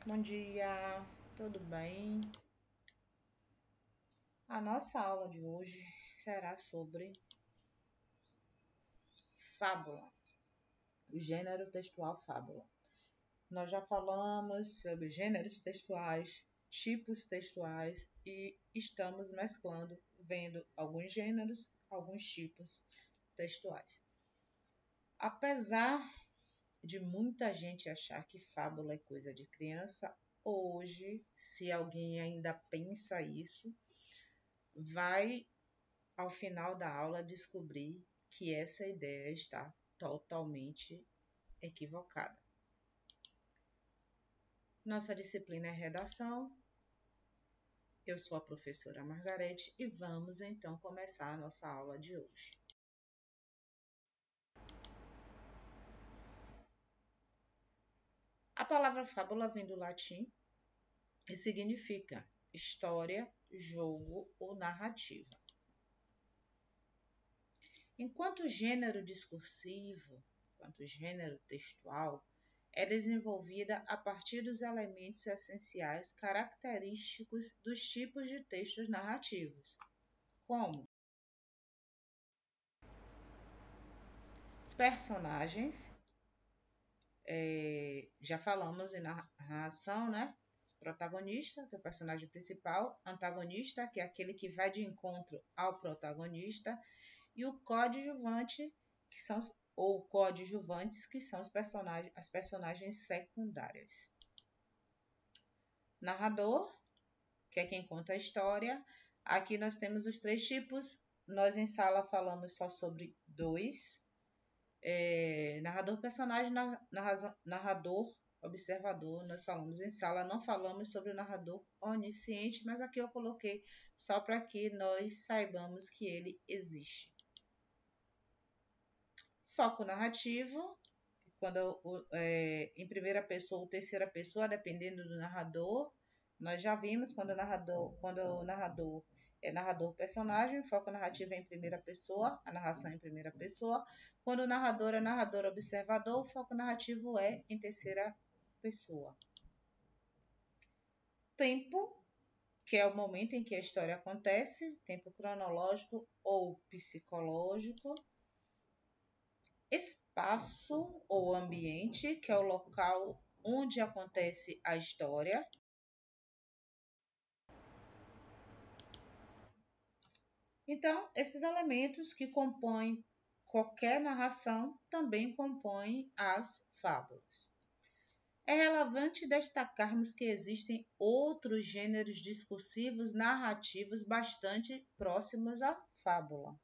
Bom dia, tudo bem? A nossa aula de hoje será sobre fábula, o gênero textual fábula. Nós já falamos sobre gêneros textuais, tipos textuais e estamos mesclando, vendo alguns gêneros, alguns tipos textuais. Apesar de muita gente achar que fábula é coisa de criança, hoje, se alguém ainda pensa isso, vai ao final da aula descobrir que essa ideia está totalmente equivocada. Nossa disciplina é redação. Eu sou a professora Margarete e vamos então começar a nossa aula de hoje. A palavra fábula vem do latim e significa história, jogo ou narrativa. Enquanto gênero discursivo, enquanto gênero textual, é desenvolvida a partir dos elementos essenciais característicos dos tipos de textos narrativos, como personagens, já falamos em narração, né? Protagonista, que é o personagem principal, antagonista, que é aquele que vai de encontro ao protagonista, e o coadjuvante, que são ou coadjuvantes, que são as personagens secundárias. Narrador, que é quem conta a história. Aqui nós temos os três tipos. Nós em sala falamos só sobre dois. Narrador, personagem, narrador, observador. Nós falamos em sala, não falamos sobre o narrador onisciente, mas aqui eu coloquei só para que nós saibamos que ele existe. Foco narrativo, quando em primeira pessoa ou terceira pessoa, dependendo do narrador. Nós já vimos quando o narrador é narrador personagem, foco narrativo é em primeira pessoa, a narração é em primeira pessoa. Quando o narrador é narrador observador, o foco narrativo é em terceira pessoa. Tempo, que é o momento em que a história acontece, tempo cronológico ou psicológico. Espaço ou ambiente, que é o local onde acontece a história. Então, esses elementos que compõem qualquer narração também compõem as fábulas. É relevante destacarmos que existem outros gêneros discursivos narrativos bastante próximos à fábula,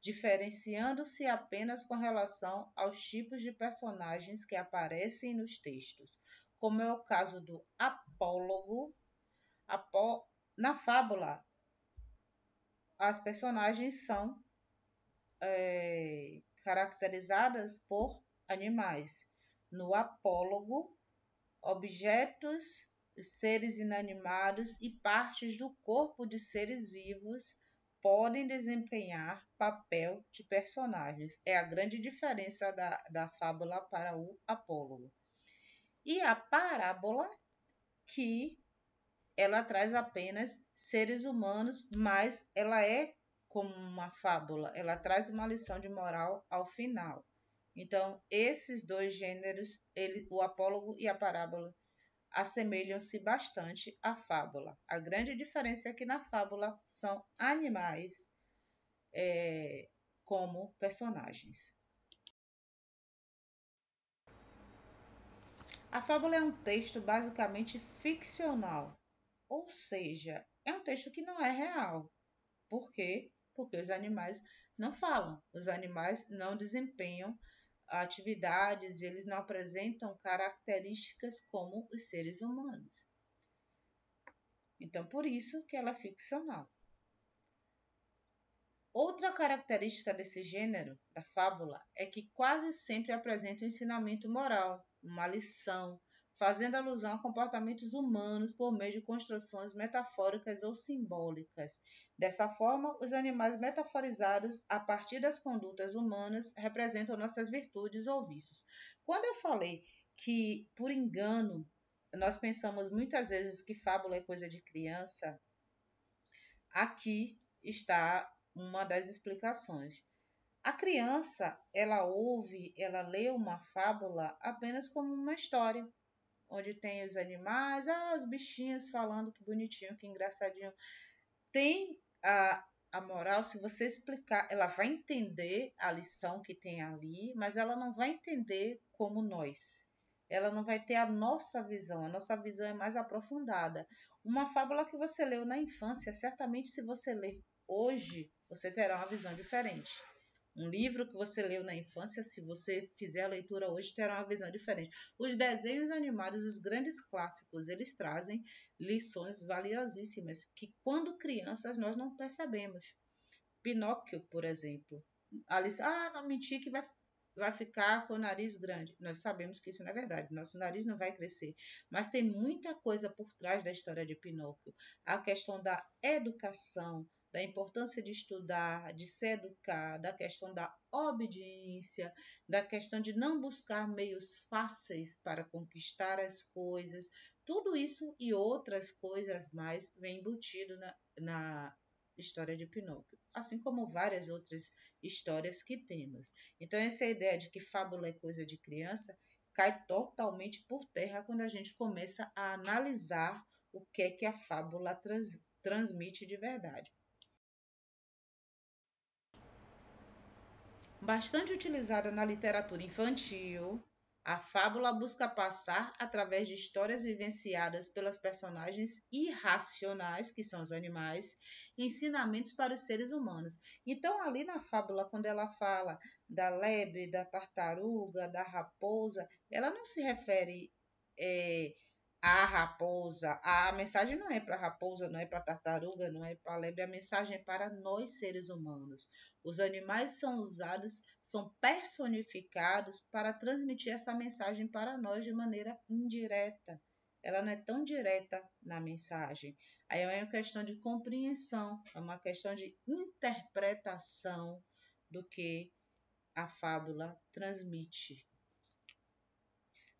diferenciando-se apenas com relação aos tipos de personagens que aparecem nos textos, como é o caso do apólogo. Na fábula, as personagens são caracterizadas por animais. No apólogo, objetos, seres inanimados e partes do corpo de seres vivos podem desempenhar papel de personagens. É a grande diferença da fábula para o apólogo. E a parábola, que ela traz apenas seres humanos, mas ela é como uma fábula, ela traz uma lição de moral ao final. Então, esses dois gêneros, o apólogo e a parábola, assemelham-se bastante à fábula. A grande diferença é que na fábula são animais como personagens. A fábula é um texto basicamente ficcional, ou seja, é um texto que não é real. Por quê? Porque os animais não falam, os animais não desempenham atividades, eles não apresentam características como os seres humanos. Então, por isso que ela é ficcional. Outra característica desse gênero, da fábula, é que quase sempre apresenta um ensinamento moral, uma lição, fazendo alusão a comportamentos humanos por meio de construções metafóricas ou simbólicas. Dessa forma, os animais metaforizados a partir das condutas humanas representam nossas virtudes ou vícios. Quando eu falei que, por engano, nós pensamos muitas vezes que fábula é coisa de criança, aqui está uma das explicações. A criança, ela ouve, ela lê uma fábula apenas como uma história, onde tem os animais, os bichinhos falando que bonitinho, que engraçadinho. Tem a moral, se você explicar, ela vai entender a lição que tem ali, mas ela não vai entender como nós. Ela não vai ter a nossa visão é mais aprofundada. Uma fábula que você leu na infância, certamente se você ler hoje, você terá uma visão diferente. Um livro que você leu na infância, se você fizer a leitura hoje, terá uma visão diferente. Os desenhos animados, os grandes clássicos, eles trazem lições valiosíssimas que, quando crianças, nós não percebemos. Pinóquio, por exemplo. Alice, não mentir que vai ficar com o nariz grande. Nós sabemos que isso não é verdade. Nosso nariz não vai crescer. Mas tem muita coisa por trás da história de Pinóquio. A questão da educação, da importância de estudar, de se educar, da questão da obediência, da questão de não buscar meios fáceis para conquistar as coisas. Tudo isso e outras coisas mais vem embutido na história de Pinóquio, assim como várias outras histórias que temos. Então, essa ideia de que fábula é coisa de criança cai totalmente por terra quando a gente começa a analisar o que é que a fábula transmite de verdade. Bastante utilizada na literatura infantil, a fábula busca passar, através de histórias vivenciadas pelas personagens irracionais, que são os animais, ensinamentos para os seres humanos. Então, ali na fábula, quando ela fala da lebre, da tartaruga, da raposa, ela não se refere à raposa. A mensagem não é para a raposa, não é para a tartaruga, não é para a lebre, a mensagem é para nós, seres humanos. Os animais são usados, são personificados para transmitir essa mensagem para nós de maneira indireta. Ela não é tão direta na mensagem. Aí é uma questão de compreensão, é uma questão de interpretação do que a fábula transmite.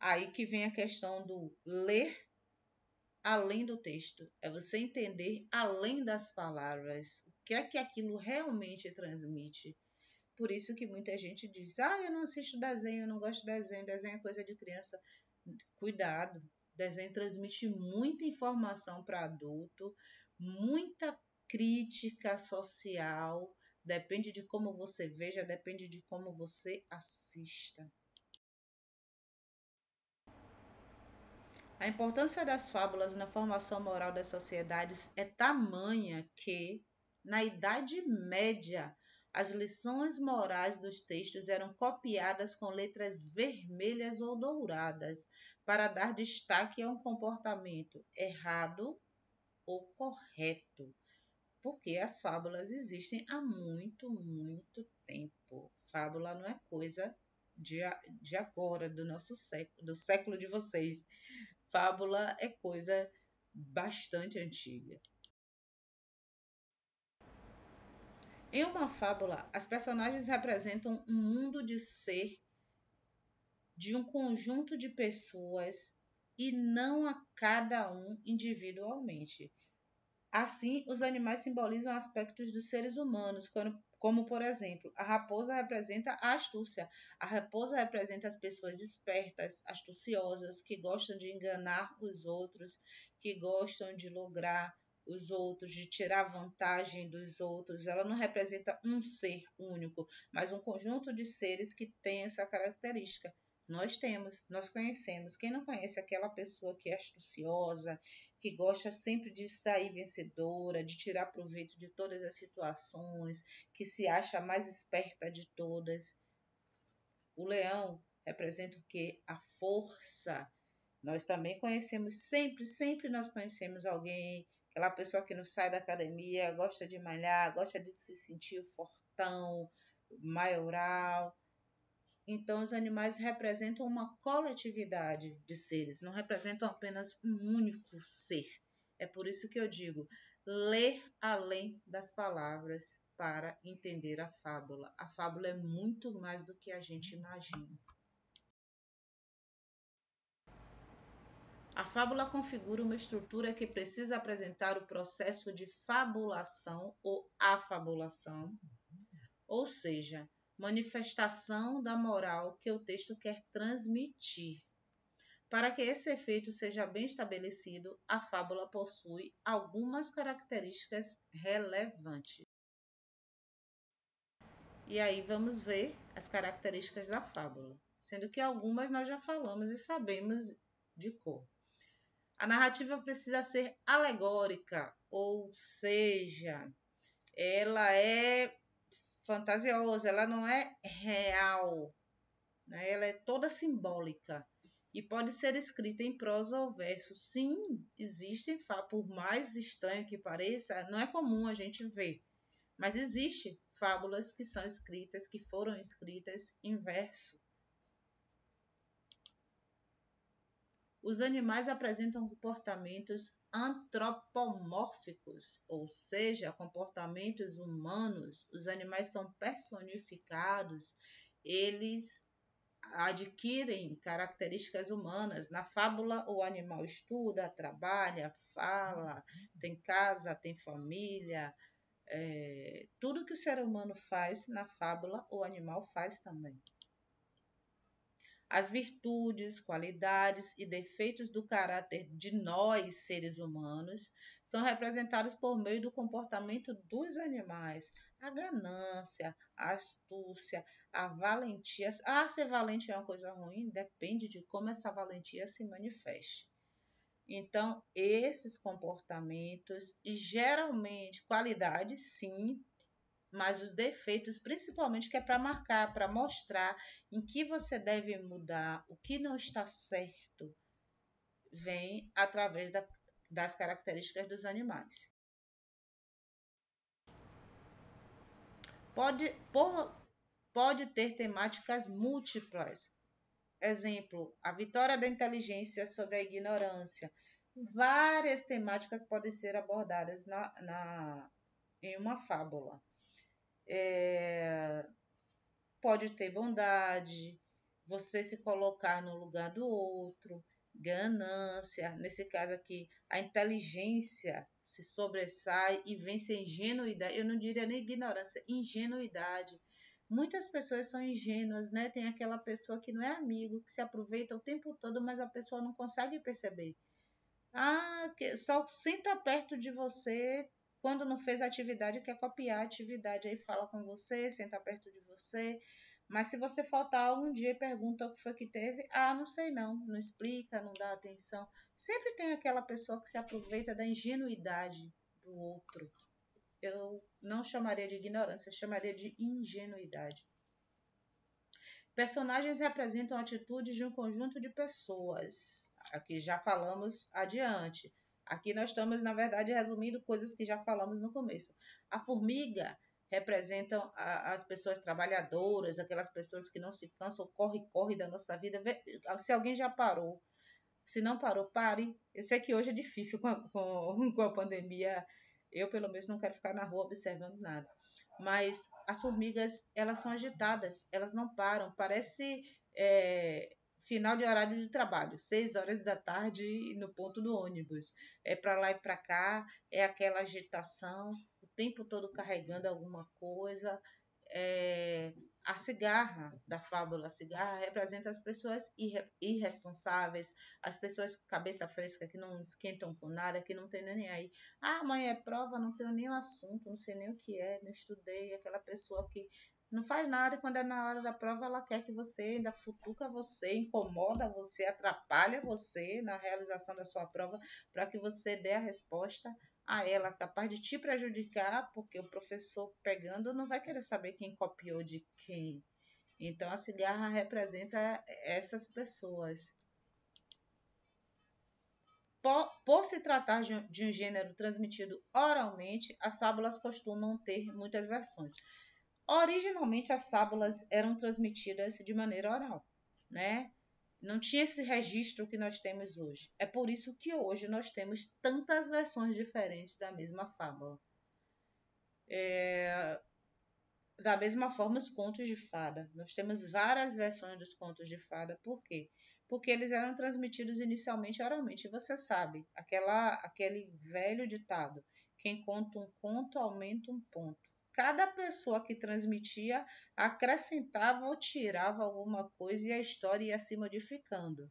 Aí que vem a questão do ler além do texto. É você entender além das palavras o que é que aquilo realmente transmite. Por isso que muita gente diz, eu não assisto desenho, eu não gosto de desenho, desenho é coisa de criança. Cuidado, desenho transmite muita informação para adulto, muita crítica social, depende de como você veja, depende de como você assista. A importância das fábulas na formação moral das sociedades é tamanha que, na Idade Média, as lições morais dos textos eram copiadas com letras vermelhas ou douradas para dar destaque a um comportamento errado ou correto, porque as fábulas existem há muito, muito tempo. Fábula não é coisa de agora, do nosso século, do século de vocês. Fábula é coisa bastante antiga. Em uma fábula, as personagens representam um mundo de ser de um conjunto de pessoas e não a cada um individualmente. Assim, os animais simbolizam aspectos dos seres humanos, como, por exemplo, a raposa representa a astúcia. A raposa representa as pessoas espertas, astuciosas, que gostam de enganar os outros, que gostam de lograr os outros, de tirar vantagem dos outros. Ela não representa um ser único, mas um conjunto de seres que tem essa característica. Nós conhecemos. Quem não conhece aquela pessoa que é astuciosa, que gosta sempre de sair vencedora, de tirar proveito de todas as situações, que se acha a mais esperta de todas? O leão representa o quê? A força. Nós também conhecemos, sempre nós conhecemos alguém, aquela pessoa que não sai da academia, gosta de malhar, gosta de se sentir fortão, maioral. Então, os animais representam uma coletividade de seres, não representam apenas um único ser. É por isso que eu digo, ler além das palavras para entender a fábula. A fábula é muito mais do que a gente imagina. A fábula configura uma estrutura que precisa apresentar o processo de fabulação ou afabulação, ou seja, manifestação da moral que o texto quer transmitir. Para que esse efeito seja bem estabelecido, a fábula possui algumas características relevantes. E aí vamos ver as características da fábula, sendo que algumas nós já falamos e sabemos de cor. A narrativa precisa ser alegórica, ou seja, ela é fantasiosa, ela não é real, né? Ela é toda simbólica e pode ser escrita em prosa ou verso. Sim, existem, por mais estranho que pareça, não é comum a gente ver, mas existe fábulas que são escritas, que foram escritas em verso. Os animais apresentam comportamentos antropomórficos, ou seja, comportamentos humanos. Os animais são personificados, eles adquirem características humanas. Na fábula, o animal estuda, trabalha, fala, tem casa, tem família. Tudo que o ser humano faz na fábula, o animal faz também. As virtudes, qualidades e defeitos do caráter de nós, seres humanos, são representados por meio do comportamento dos animais. A ganância, a astúcia, a valentia. Ser valente é uma coisa ruim? Depende de como essa valentia se manifeste. Então, esses comportamentos, e geralmente, qualidades, sim, mas os defeitos, principalmente, que é para marcar, para mostrar em que você deve mudar, o que não está certo, vem através das características dos animais. Pode ter temáticas múltiplas. Exemplo, a vitória da inteligência sobre a ignorância. Várias temáticas podem ser abordadas em uma fábula. Pode ter bondade, você se colocar no lugar do outro, ganância, nesse caso aqui, a inteligência se sobressai e vence a ingenuidade, eu não diria nem ignorância, ingenuidade. Muitas pessoas são ingênuas, né? Tem aquela pessoa que não é amigo, que se aproveita o tempo todo, mas a pessoa não consegue perceber. Que só senta perto de você quando não fez a atividade, quer copiar a atividade, aí fala com você, senta perto de você. Mas se você faltar algum dia e pergunta o que foi que teve, não sei não explica, não dá atenção. Sempre tem aquela pessoa que se aproveita da ingenuidade do outro. Eu não chamaria de ignorância, eu chamaria de ingenuidade. Personagens representam atitudes de um conjunto de pessoas. Aqui já falamos adiante. Aqui nós estamos, na verdade, resumindo coisas que já falamos no começo. A formiga representam as pessoas trabalhadoras, aquelas pessoas que não se cansam, corre da nossa vida. Se alguém já parou, se não parou, pare. Eu sei que hoje é difícil com a pandemia. Eu, pelo menos, não quero ficar na rua observando nada. Mas as formigas, elas são agitadas, elas não param. Parece final de horário de trabalho, 6 horas da tarde no ponto do ônibus. É para lá e para cá, é aquela agitação, o tempo todo carregando alguma coisa. A cigarra da fábula, a cigarra representa as pessoas irresponsáveis, as pessoas cabeça fresca que não esquentam com nada, que não tem nem aí. Amanhã é prova, não tenho nem o assunto, não sei nem o que é, não estudei. Aquela pessoa que não faz nada e quando é na hora da prova ela quer que você ainda futuca você, incomoda você, atrapalha você na realização da sua prova para que você dê a resposta a ela, capaz de te prejudicar, porque o professor pegando não vai querer saber quem copiou de quem. Então a cigarra representa essas pessoas. Por se tratar de um gênero transmitido oralmente, as fábulas costumam ter muitas versões. Originalmente as fábulas eram transmitidas de maneira oral, né? Não tinha esse registro que nós temos hoje. É por isso que hoje nós temos tantas versões diferentes da mesma fábula. Da mesma forma, os contos de fada. Nós temos várias versões dos contos de fada. Por quê? porque eles eram transmitidos inicialmente oralmente. E você sabe, aquele velho ditado: quem conta um conto aumenta um ponto. Cada pessoa que transmitia acrescentava ou tirava alguma coisa e a história ia se modificando.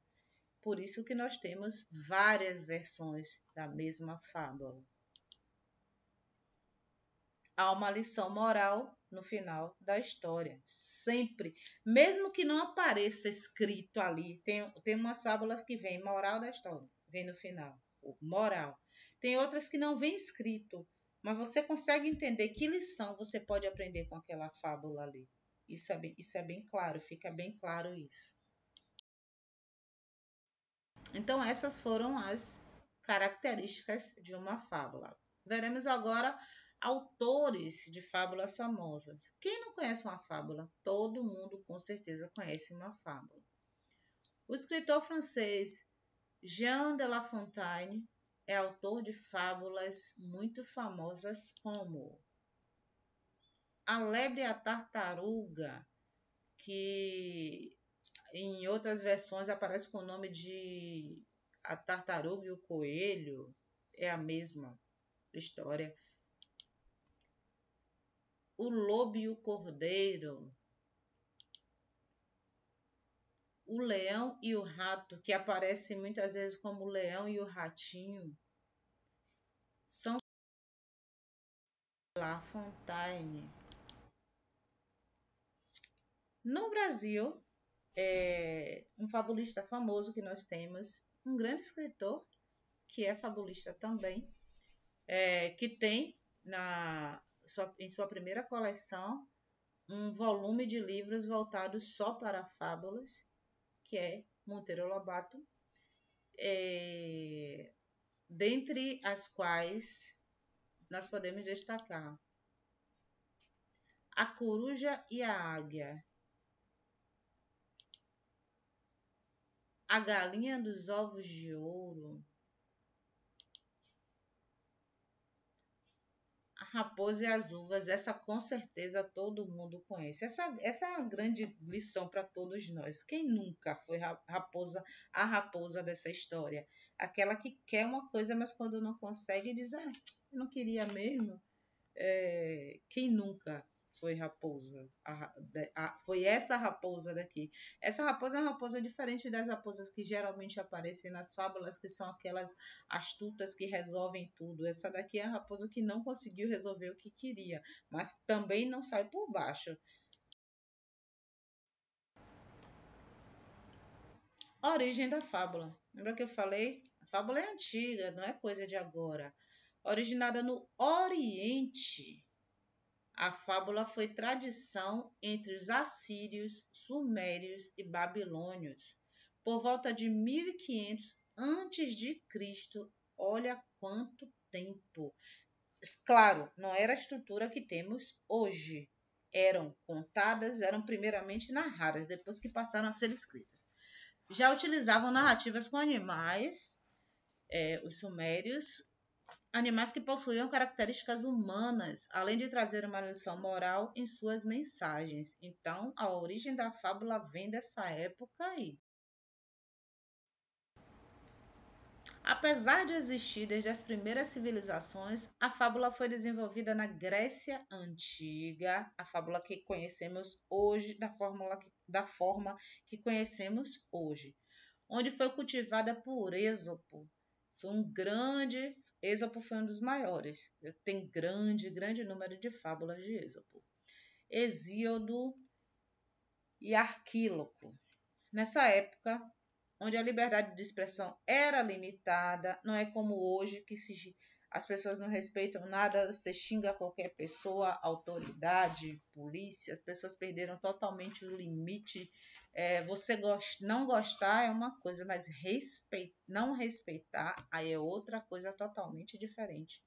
Por isso que nós temos várias versões da mesma fábula. Há uma lição moral no final da história. Sempre. Mesmo que não apareça escrito ali. Tem umas fábulas que vem moral da história. Vem no final. Moral. Tem outras que não vem escrito. Mas você consegue entender que lição você pode aprender com aquela fábula ali. Isso é bem claro. Fica bem claro isso. Então, essas foram as características de uma fábula. Veremos agora autores de fábulas famosas. Quem não conhece uma fábula? Todo mundo com certeza conhece uma fábula. O escritor francês Jean de La Fontaine é autor de fábulas muito famosas como A Lebre e a Tartaruga, que em outras versões aparece com o nome de A Tartaruga e o Coelho, é a mesma história. O Lobo e o Cordeiro, o Leão e o Rato, que aparece muitas vezes como o Leão e o Ratinho, são La Fontaine. No Brasil, um fabulista famoso que nós temos, um grande escritor, que é fabulista também, que tem em sua primeira coleção um volume de livros voltados só para fábulas, que é Monteiro Lobato, dentre as quais nós podemos destacar A Coruja e a Águia, A Galinha dos Ovos de Ouro, A Raposa e as Uvas. Essa com certeza todo mundo conhece. Essa é uma grande lição para todos nós. Quem nunca foi a raposa dessa história? Aquela que quer uma coisa, mas quando não consegue diz, eu não queria mesmo. Quem nunca foi raposa? Foi essa raposa daqui. Essa raposa é uma raposa diferente das raposas que geralmente aparecem nas fábulas, que são aquelas astutas que resolvem tudo. Essa daqui é a raposa que não conseguiu resolver o que queria, mas também não sai por baixo. A origem da fábula. Lembra que eu falei? A fábula é antiga, não é coisa de agora. Originada no Oriente, a fábula foi tradição entre os assírios, sumérios e babilônios. Por volta de 1500 a.C., olha quanto tempo! Claro, não era a estrutura que temos hoje. Eram contadas, eram primeiramente narradas, depois que passaram a ser escritas. Já utilizavam narrativas com animais, os sumérios, animais que possuíam características humanas, além de trazer uma lição moral em suas mensagens. Então, a origem da fábula vem dessa época aí. Apesar de existir desde as primeiras civilizações, a fábula foi desenvolvida na Grécia Antiga, a fábula que conhecemos hoje, da forma que conhecemos hoje, onde foi cultivada por Ésopo. Ésopo foi um dos maiores. Tem grande número de fábulas de Ésopo. Hesíodo e Arquíloco. Nessa época, onde a liberdade de expressão era limitada, não é como hoje que as pessoas não respeitam nada, você xinga qualquer pessoa, autoridade, polícia, as pessoas perderam totalmente o limite. Você não gostar é uma coisa, mas não respeitar aí é outra coisa totalmente diferente.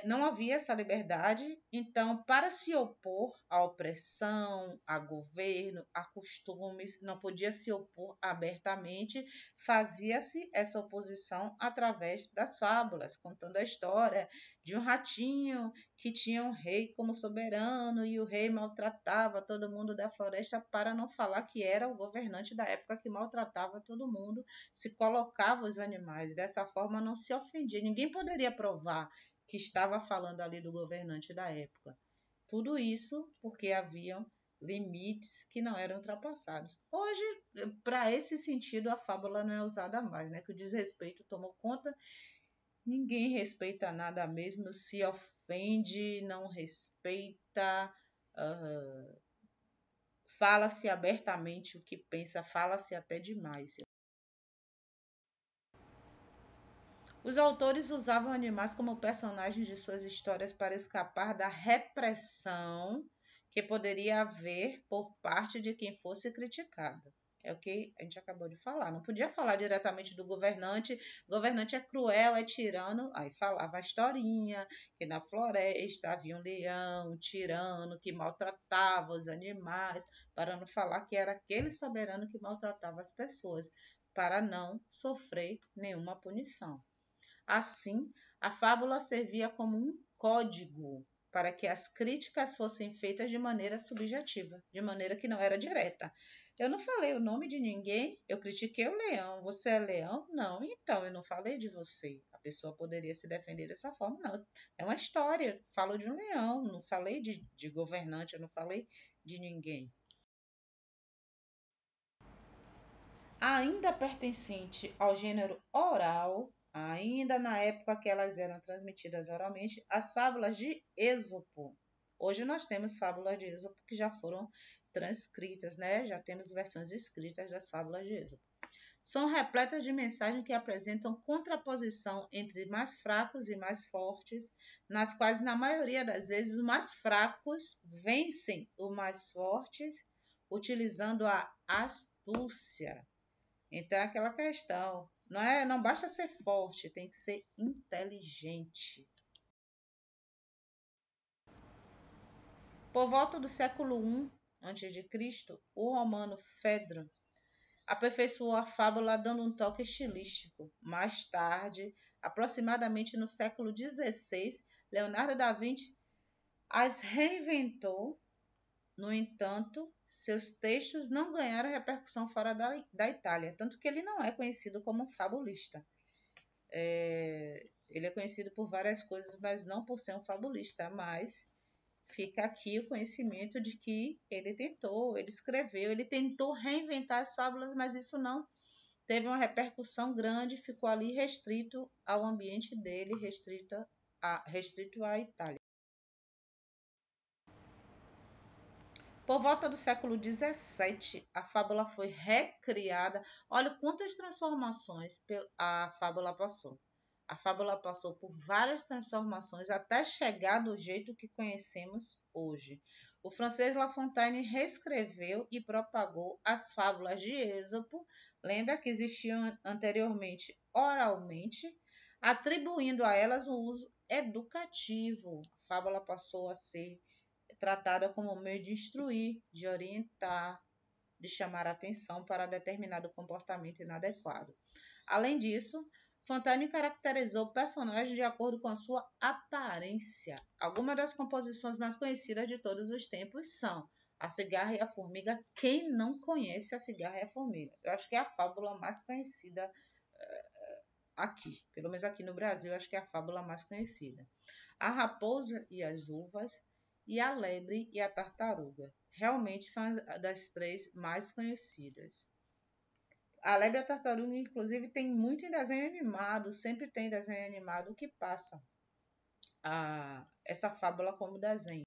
não havia essa liberdade, então, para se opor à opressão, a governo, a costumes, não podia se opor abertamente, fazia-se essa oposição através das fábulas, contando a história de um ratinho que tinha um rei como soberano e o rei maltratava todo mundo da floresta, para não falar que era o governante da época que maltratava todo mundo, se colocava os animais, dessa forma não se ofendia, ninguém poderia provar que estava falando ali do governante da época. Tudo isso porque haviam limites que não eram ultrapassados. Hoje, para esse sentido, a fábula não é usada mais, né? Que o desrespeito tomou conta, ninguém respeita nada mesmo, se ofende, não respeita, fala-se abertamente o que pensa, fala-se até demais. Os autores usavam animais como personagens de suas histórias para escapar da repressão que poderia haver por parte de quem fosse criticado. É o que a gente acabou de falar. Não podia falar diretamente do governante. O governante é cruel, é tirano. Aí falava a historinha, que na floresta havia um leão, um tirano que maltratava os animais, para não falar que era aquele soberano que maltratava as pessoas, para não sofrer nenhuma punição. Assim, a fábula servia como um código para que as críticas fossem feitas de maneira subjetiva, de maneira que não era direta. Eu não falei o nome de ninguém, eu critiquei o leão. Você é leão? Não, então eu não falei de você. A pessoa poderia se defender dessa forma, não. É uma história, falo de um leão, não falei de governante, eu não falei de ninguém. Ainda pertencente ao gênero oral, ainda na época que elas eram transmitidas oralmente, as fábulas de Êxopo. Hoje nós temos fábulas de Êxopo que já foram transcritas, né? Já temos versões escritas das fábulas de Êxopo. São repletas de mensagens que apresentam contraposição entre mais fracos e mais fortes, nas quais, na maioria das vezes, os mais fracos vencem os mais fortes, utilizando a astúcia. Então é aquela questão, não basta ser forte, tem que ser inteligente. Por volta do século I a.C., o romano Fedro aperfeiçoou a fábula dando um toque estilístico. Mais tarde, aproximadamente no século XVI, Leonardo da Vinci as reinventou. No entanto, seus textos não ganharam repercussão fora da Itália, tanto que ele não é conhecido como um fabulista. Ele é conhecido por várias coisas, mas não por ser um fabulista. Mas fica aqui o conhecimento de que ele escreveu, ele tentou reinventar as fábulas, mas isso não teve uma repercussão grande, ficou ali restrito ao ambiente dele, restrito à Itália. Por volta do século XVII, a fábula foi recriada. Olha quantas transformações a fábula passou. A fábula passou por várias transformações até chegar do jeito que conhecemos hoje. O francês La Fontaine reescreveu e propagou as fábulas de Êxopo, lembra que existiam anteriormente oralmente, atribuindo a elas um uso educativo. A fábula passou a ser tratada como meio de instruir, de orientar, de chamar a atenção para determinado comportamento inadequado. Além disso, Fontaine caracterizou o personagem de acordo com a sua aparência. Algumas das composições mais conhecidas de todos os tempos são A Cigarra e a Formiga. Quem não conhece A Cigarra e a Formiga? Eu acho que é a fábula mais conhecida aqui, pelo menos aqui no Brasil, eu acho que é a fábula mais conhecida. A Raposa e as Uvas e A Lebre e a Tartaruga. Realmente são das três mais conhecidas. A Lebre e a Tartaruga, inclusive, tem muito em desenho animado, sempre tem desenho animado que passa essa fábula como desenho.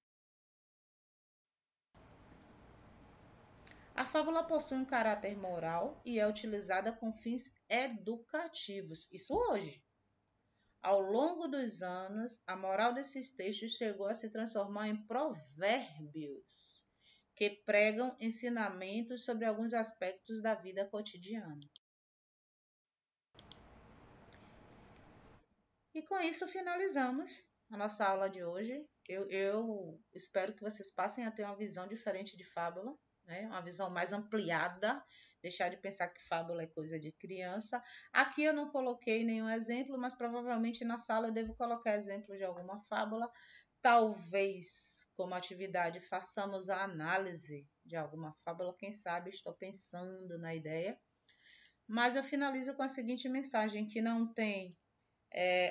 A fábula possui um caráter moral e é utilizada com fins educativos. Isso hoje. Ao longo dos anos, a moral desses textos chegou a se transformar em provérbios, que pregam ensinamentos sobre alguns aspectos da vida cotidiana. E com isso finalizamos a nossa aula de hoje. Eu espero que vocês passem a ter uma visão diferente de fábula, né? Uma visão mais ampliada, deixar de pensar que fábula é coisa de criança. Aqui eu não coloquei nenhum exemplo, mas provavelmente na sala eu devo colocar exemplo de alguma fábula. Talvez, como atividade, façamos a análise de alguma fábula, quem sabe, estou pensando na ideia. Mas eu finalizo com a seguinte mensagem, que não tem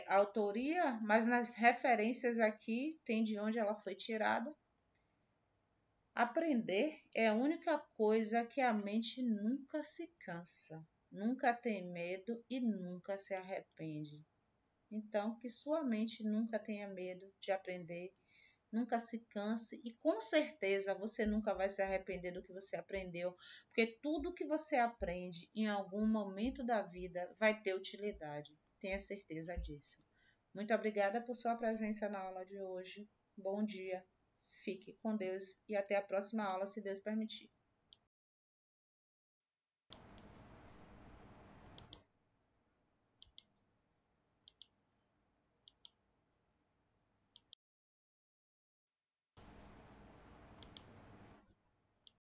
autoria, mas nas referências aqui tem de onde ela foi tirada. Aprender é a única coisa que a mente nunca se cansa, nunca tem medo e nunca se arrepende. Então, que sua mente nunca tenha medo de aprender, nunca se canse e com certeza você nunca vai se arrepender do que você aprendeu, porque tudo que você aprende em algum momento da vida vai ter utilidade. Tenha certeza disso. Muito obrigada por sua presença na aula de hoje. Bom dia, fique com Deus e até a próxima aula, se Deus permitir.